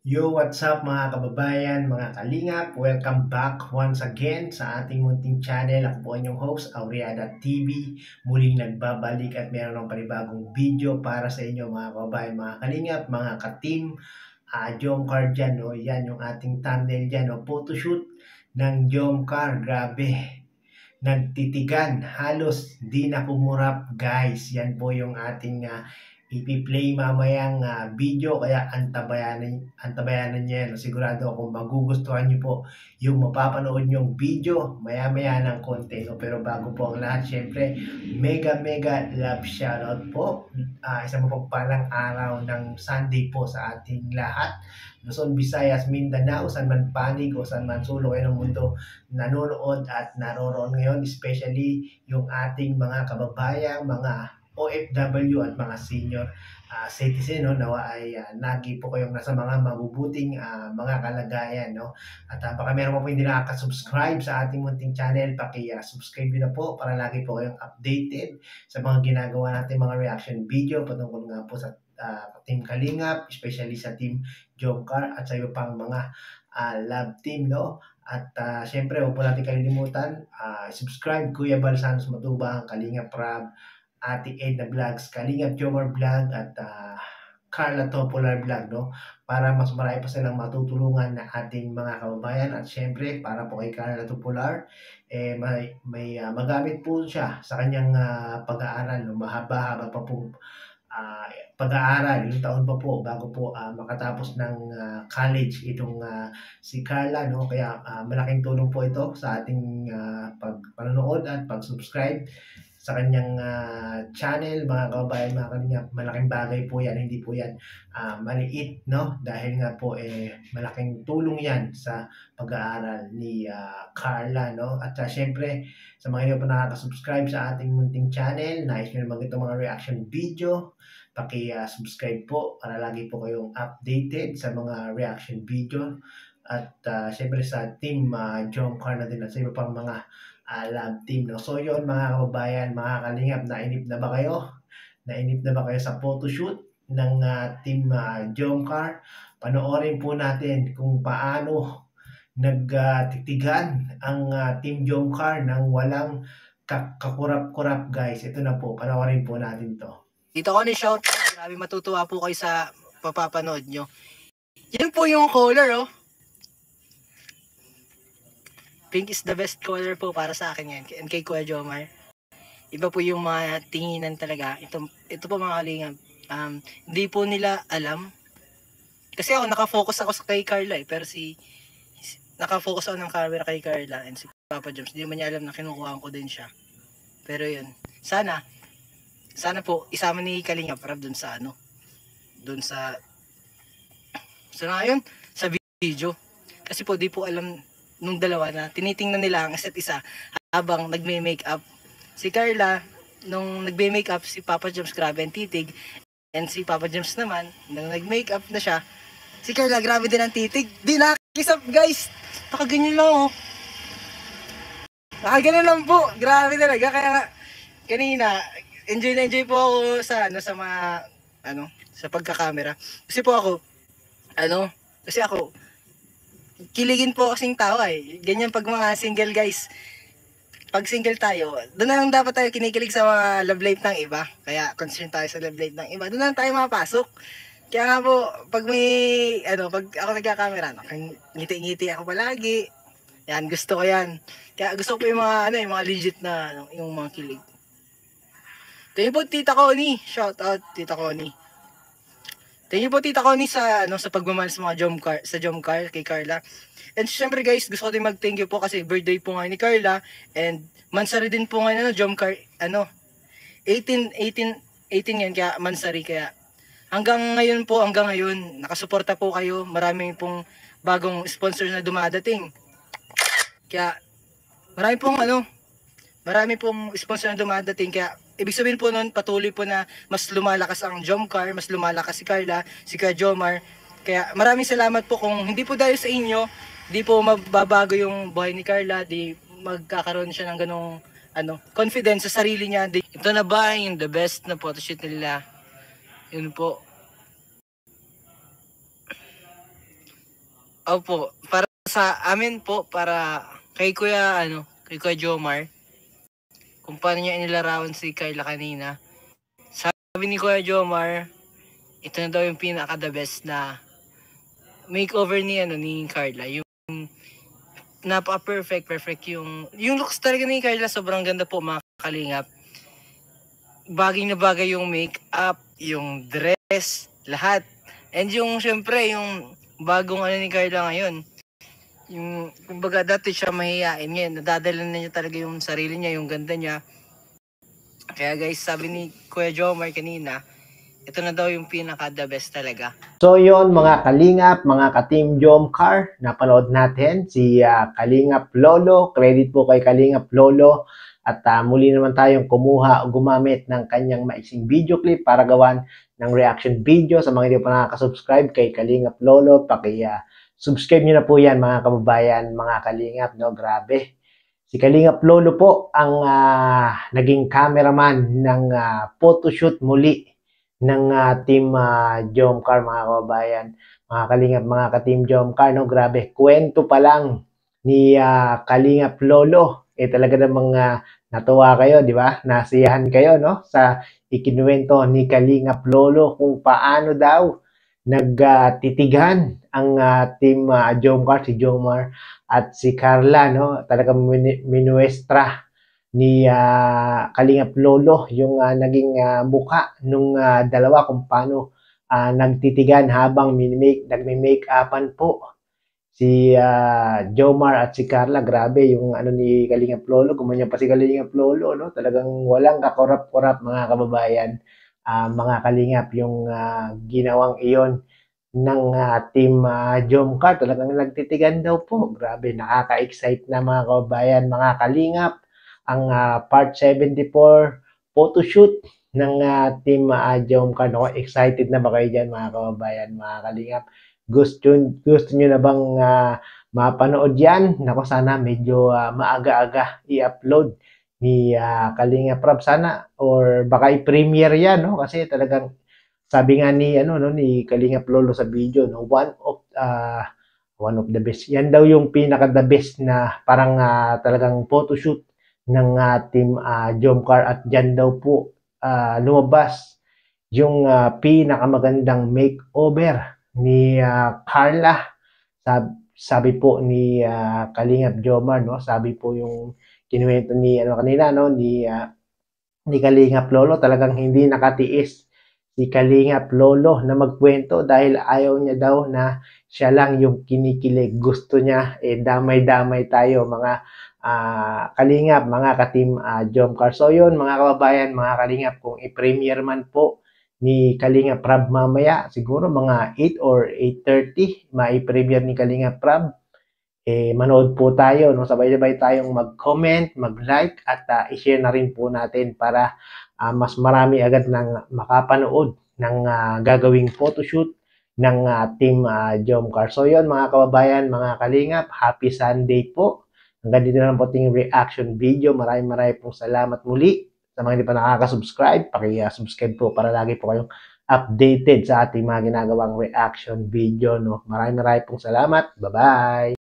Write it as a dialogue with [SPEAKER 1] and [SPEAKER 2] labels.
[SPEAKER 1] Yo, what's up mga kababayan, mga kalingap? Welcome back once again sa ating munting channel. Ako po inyong host, Aureada TV. Muling nagbabalik at meron ng panibagong video para sa inyo mga kababayan, mga kalingap, mga ka-team. Jomcar dyan, no? Yan yung ating thumbnail dyan, no? Photoshoot ng Jomcar. Grabe. Nagtitigan. Halos di na kumurap, guys. Yan po yung ating ipi-play mamayang video, kaya antabayanan niyo yan. Sigurado akong magugustuhan niyo po yung mapapanood yung video maya-maya ng konti, no? Pero bago po ang lahat, syempre mega love shoutout po. Isang mapagpalang araw ng Sunday po sa ating lahat. Luzon, Visayas, Mindanao, saan man panig o saan man sulok kayo ng mundo nanonood at naroroon ngayon, especially yung ating mga kababayan, mga OFW at mga senior citizen, no? Nawa ay lagi po kayong nasa mga mabubuting mga kalagayan, no? At baka meron po hindi nakaka-subscribe sa ating munting channel, paki-subscribe nyo na po para lagi po kayong updated sa mga ginagawa natin mga reaction video patungkol nga po sa Team Kalingap, especially sa Team Jomcar at sa iba pang mga love team, no? At syempre, huwag po natin kalilimutan, subscribe Kuya Balsanos Matubang, Kalingap Rab, Ate Edna Vlogs, Kalingap Jomar Vlog, at Carla Topolar Vlog, no? Para mas marami pa silang matutulungan na ating mga kababayan. At syempre, para po kay Carla Topolar, may magamit po siya sa kanyang pag-aaral, no? Mahaba-haba pa po pag-aaral, yung taon pa po bago po makatapos ng college itong si Carla, no? Kaya malaking tulong po ito sa ating panonood at pag-subscribe sa kanyang channel, mga kababayan, mga kalingap. Malaking bagay po yan, hindi po yan maliit, no? Dahil nga po malaking tulong yan sa pag-aaral ni Carla, no? At syempre, sa mga hindi pa nakaka-subscribe sa ating munting channel, nais nyo naman itong mga reaction video, paki-subscribe po para lagi po kayong updated sa mga reaction video. At syempre sa Team Jomcar na din at sa iba pang mga love team, no? So yun mga kababayan, mga kalingap, nainip na ba kayo? Nainip na ba kayo sa photoshoot ng Team Jomcar? Panoorin po natin kung paano nagtitigan ang Team Jomcar ng walang kakurap-kurap, guys. Ito na po, panoorin po natin to.
[SPEAKER 2] Dito ko ni shout, grabe matutuwa po kayo sa papapanood nyo. Yan po yung color, oh. Pink is the best color po para sa akin yan. And kay Kuya Jomar. Iba po yung mga tinginan talaga. Ito po mga kalingap. Hindi po nila alam. Kasi ako nakafocus ako sa kay Carla pero nakafocus ako ng camera kay Carla and si Papa Joms. Hindi man niya alam na kinukuhaan ko din siya. Pero yun. Sana po isama ni Kalingap Rab dun sa ngayon sa video. Kasi po di po alam nung dalawa na tinitingnan nila ang isa't isa habang nagme-makeup. Si Carla nung nagme-makeup, si Papa Joms grabe ang titig, and si Papa Joms naman nung nag-makeup na siya, si Carla grabe din ang titig. Di nakakisap, guys. Nakaganyan lang, oh. Nakaganyan lang po. Grabe talaga. Kaya kanina enjoy na enjoy po ako sa mga sa pagkakamera. Kasi ako kiligin po kasing tao eh. Ganyan pag mga single, guys. Pag single tayo, doon na lang dapat tayo kinikilig sa mga love life ng iba. Kaya concern tayo sa love life ng iba. Doon na lang tayo mapasok. Kaya nga po, pag ako nagkakamera, ngiti-ngiti ako palagi. Yan, gusto ko yan. Kaya gusto ko yung mga legit na yung mga kilig. Thank you po Tita Connie. Shout out Tita Connie. Thank you po Tita Connie sa pagmamahal sa mga Jomcar kay Carla. And syempre guys, gusto ko din mag-thank you po kasi birthday po ngayon ni Carla and mansari din po ngayon Jomcar 18 yan kaya mansari, kaya hanggang ngayon nakasuporta po kayo. Maraming pong bagong sponsors na dumadating. Kaya marami pong sponsor na dumadating, kaya ibig sabihin po nun, patuloy po na mas lumalakas ang Jomcar, mas lumalakas si Carla, si Kuya Jomar. Kaya maraming salamat po. Kung hindi po dahil sa inyo, di po mababago yung buhay ni Carla, di magkakaroon siya ng ganong confidence sa sarili niya. Ito na ba yung the best na photoshoot nila? Yun po. Opo, para sa amin po, para kay Kuya Jomar, kung paano niya inilarawan si Carla kanina. Sabi ni Kuya Jomar, ito na daw yung pinaka the best na makeover ni Carla. Yung perfect yung looks talaga ni Carla, sobrang ganda po mga kalingap. Bagay na bagay yung make-up, yung dress, lahat. And yung syempre, yung bagong ni Carla ngayon. Yung, kumbaga dati siya mahihain, ngayon nadadala na niya talaga yung sarili niya, yung ganda niya. Kaya guys, sabi ni Kuya Jomar kanina, ito na daw yung pinaka the best talaga.
[SPEAKER 1] So yon mga kalingap, mga ka-Team Jomcar, napanood natin si Kalingap Lolo. Credit po kay Kalingap Lolo. At muli naman tayong gumamit ng kanyang maiksing video clip para gawan ng reaction video. Sa mga hindi pa nakaka-subscribe kay Kalingap Lolo, subscribe nyo na po yan mga kababayan, mga kalingap. No? Grabe. Si Kalingap Lolo po ang naging cameraman ng photoshoot muli ng Team Jomcar, mga kababayan, mga kalingap, mga ka-Team Jomcar. No? Grabe, kwento pa lang ni Kalingap Lolo. Talaga namang natuwa kayo, di ba? Nasiyahan kayo, no? Sa ikinuwento ni Kalingap Lolo kung paano daw nagtitigan ang Team Jomcar, si Jomar at si Carla, no? Talagang minuestra ni Kalingap Lolo yung naging muka nung dalawa kung paano nagtitigan habang nagme-make-upan po si Jomar at si Carla. Grabe yung ni Kalingap Lolo, gumanyan pa si Kalingap Lolo, no? Talagang walang kakorap-korap mga kababayan, mga kalingap, yung ginawang iyon ng Team Jomcar. Talagang nagtitigan daw po. Grabe, nakaka-excite na mga kababayan, mga kalingap, ang part 74 photoshoot ng Team Jomcar. No? Excited na ba kayo dyan mga kababayan, mga kalingap? Gusto nyo na bang mapanood yan? Nako, sana medyo maaga-aga i-upload ni Kalingap Rab sana, or baka i-premiere yan, no? Kasi talagang sabi nga ni ni Kalingap Lolo sa video, no, one of the best. Yan daw yung pinaka the best na parang talagang photoshoot ng Team Jomcar, at dyan daw po lumabas yung pinakamagandang makeover ni Carla. Sabi po ni Kalingap Jomar, no? Sabi po yung kinuwento ni kanina, no, ni Kalingap Lolo. Talagang hindi nakatiis si Kalingap Lolo na magkwento dahil ayaw niya daw na siya lang yung kinikilig. Gusto niya damay-damay tayo, mga kalingap, mga ka-Team Jomcar. So yun mga kababayan, mga kalingap, kung i-premiere man po ni Kalingap Rab mamaya, siguro mga 8 or 8:30 mai-premiere ni Kalingap Rab, manood po tayo, no? Sabay-sabay tayong mag-comment, mag-like, at i-share na rin po natin para mas marami agad ng makapanood ng gagawing photoshoot ng Team Jomcar. So yun mga kababayan, mga kalingap, happy Sunday po. Hanggang dito na lang po ating reaction video. Maraming pong salamat muli. Sa mga hindi pa nakaka-subscribe, paki-subscribe po para lagi po kayong updated sa ating mga ginagawang reaction video, no? Maraming pong salamat. Bye-bye!